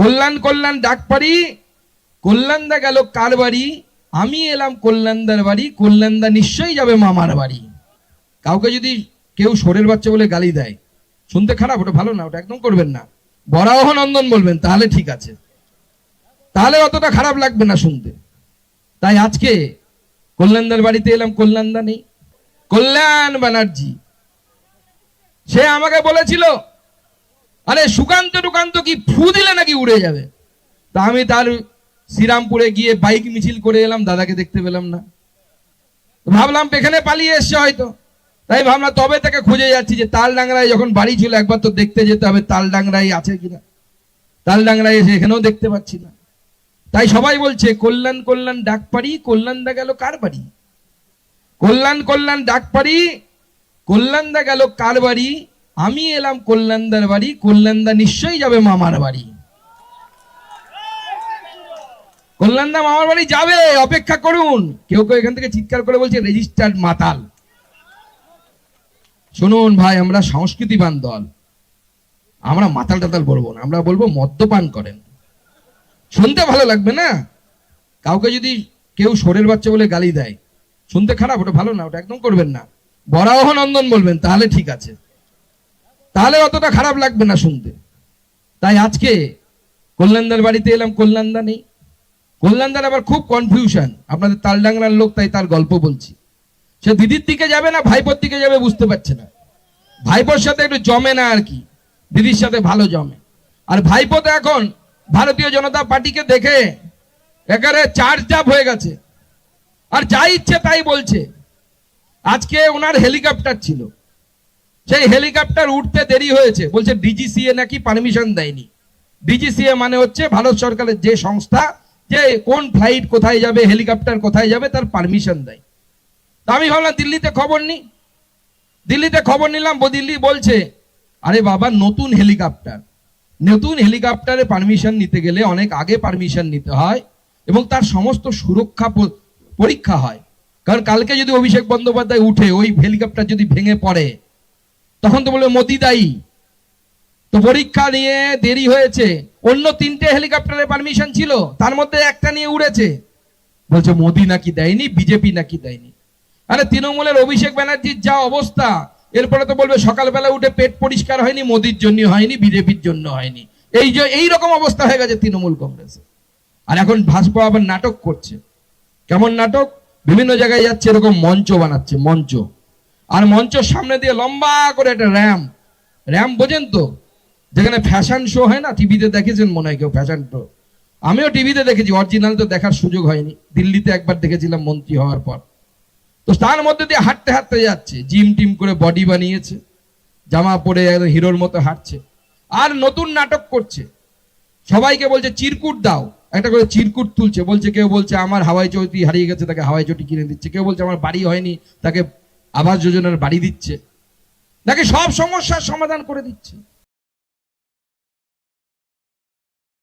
কল্যাণ কল্যাণ ডাক পারি, কল্যাণদা গেল কার বাড়ি, আমি এলাম কল্যাণদার বাড়ি, কল্যাণদা নিশ্চয়ই যাবে মামার বাড়ি। কাউকে যদি কেউ সোরের বাচ্চা বলে গালি দেয়, শুনতে খারাপ, ওটা ভালো না, ওটা একদম করবেন না। বরাহ নন্দন বলবেন, তাহলে ঠিক আছে, তাহলে অতটা খারাপ লাগবে না শুনতে। তাই আজকে কল্যাণদার বাড়িতে এলাম, কল্যাণদা নেই। কল্যাণ ব্যানার্জি সে আমাকে বলেছিল, আরে সুকান্ত টুকান্ত কি ফু দিলে নাকি উড়ে যাবে। তা আমি তার শ্রীরামপুরে গিয়ে বাইক মিছিল করে এলাম, দাদাকে দেখতে পেলাম না। ভাবলাম এখানে পালিয়ে এসছে হয়তো, তাই ভাবলাম তবে তাকে খুঁজে যাচ্ছি যে তালডাংরায় যখন বাড়ি ছিল একবার তো দেখতে যেতে হবে তালডাংরায় আছে কিনা। তালডাংরায় এসে এখানেও দেখতে পাচ্ছি না। তাই সবাই বলছে কল্যাণ কল্যাণ ডাক পারি, কল্যাণদা গেল কার বাড়ি। কল্যাণ কল্যাণ ডাক পারি, কল্যাণদা গেল কার বাড়ি, আমি এলাম কল্যাণদার বাড়ি, কল্যাণদা নিশ্চয়ই যাবে মামার বাড়ি। কল্যাণদা মামার বাড়ি যাবে, অপেক্ষা করুন। কেউ কেউ এখান থেকে চিৎকার করে বলছে রেজিস্টার্ড মাতাল। শুনুন ভাই, আমরা সংস্কৃতিবান দল, আমরা মাতাল টাতাল বলবো না, আমরা বলবো মদ্যপান করেন। শুনতে ভালো লাগবে না। কাউকে যদি কেউ সোরের বাচ্চা বলে গালি দেয়, শুনতে খারাপ, ওটা ভালো না, ওটা একদম করবেন না। বরাহ নন্দন বলবেন, তাহলে ঠিক আছে, তাহলে অতটা খারাপ লাগবে না শুনতে। তাই আজকে কল্যাণদার বাড়িতে এলাম, কল্যাণদা নেই। কল্যাণদার আবার খুব কনফিউশন, আপনাদের তালডাংরার লোক, তাই তার গল্প বলছি। সে দিদির দিকে যাবে না ভাইপোর দিকে যাবে বুঝতে পারছে না। ভাইপোর সাথে একটু জমে না আর কি, দিদির সাথে ভালো জমে। আর ভাইপো তো এখন ভারতীয় জনতা পার্টিকে দেখে একেবারে চার্জ আপ হয়ে গেছে, আর যা ইচ্ছে তাই বলছে। আজকে ওনার হেলিকপ্টার ছিল, সেই হেলিকপ্টার উঠতে দেরি হয়েছে, বলছে ডিজিসিএ নাকি পারমিশন দেয়নি। ডিজিসিএ মানে হচ্ছে ভারত সরকারের যে সংস্থা, যে কোন ফ্লাইট কোথায় যাবে, হেলিকপ্টার কোথায় যাবে তার পারমিশন দেয়। তা আমি ভাবলাম দিল্লিতে খবর নি, দিল্লিতে খবর নিলাম। দিল্লি বলছে আরে বাবা নতুন হেলিকপ্টার, নতুন হেলিকপ্টারে পারমিশন নিতে গেলে অনেক আগে পারমিশন নিতে হয় এবং তার সমস্ত সুরক্ষা পরীক্ষা হয়। কারণ কালকে যদি অভিষেক বন্দ্যোপাধ্যায় উঠে ওই হেলিকপ্টার যদি ভেঙে পড়ে, তখন তো বলবে মোদি দায়ী। তো পরীক্ষা নিয়ে দেরি হয়েছে। অন্য 3টে হেলিকপ্টারে পারমিশন ছিল, তার মধ্যে একটা নিয়ে উড়েছে। বলছে মোদি নাকি দেয়নি, বিজেপি নাকি দেয়নি। আরে তৃণমূলের অভিষেক ব্যানার্জির যা অবস্থা, এরপরে তো বলবে সকালবেলা উঠে পেট পরিষ্কার হয়নি, মোদির জন্য হয়নি, বিজেপির জন্য হয়নি। এই রকম অবস্থা হয়ে গেছে তৃণমূল কংগ্রেসে। আর এখন ভাজপা আবার নাটক করছে। কেমন নাটক? বিভিন্ন জায়গায় যাচ্ছে, এরকম মঞ্চ বানাচ্ছে, মঞ্চ। আর মঞ্চের সামনে দিয়ে লম্বা করে একটা র্যাম বোঝেন তো, যেখানে ফ্যাশন শো হয় না, টিভিতে দেখেছেন মনে হয় কেউ ফ্যাশন শো। আমিও টিভিতে দেখেছি, অরিজিনাল তো দেখার সুযোগ হয়নি। দিল্লিতে একবার দেখেছিলাম মন্ত্রী হওয়ার পর। তো তার মধ্যে দিয়ে হাঁটতে হাঁটতে যাচ্ছে, জিম টিম করে বডি বানিয়েছে, জামা পরে একদম হিরোর মতো হাঁটছে। আর নতুন নাটক করছে, সবাইকে বলছে চিরকুট দাও, একটা করে চিরকুট তুলছে। বলছে, কেউ বলছে আমার হাওয়াই চটি হারিয়ে গেছে, তাকে হাওয়াই চটি কিনে দিচ্ছে। কেউ বলছে আমার বাড়ি হয়নি, তাকে আবাস যোজনার বাড়ি দিচ্ছে। তাকে সব সমস্যার সমাধান করে দিচ্ছে।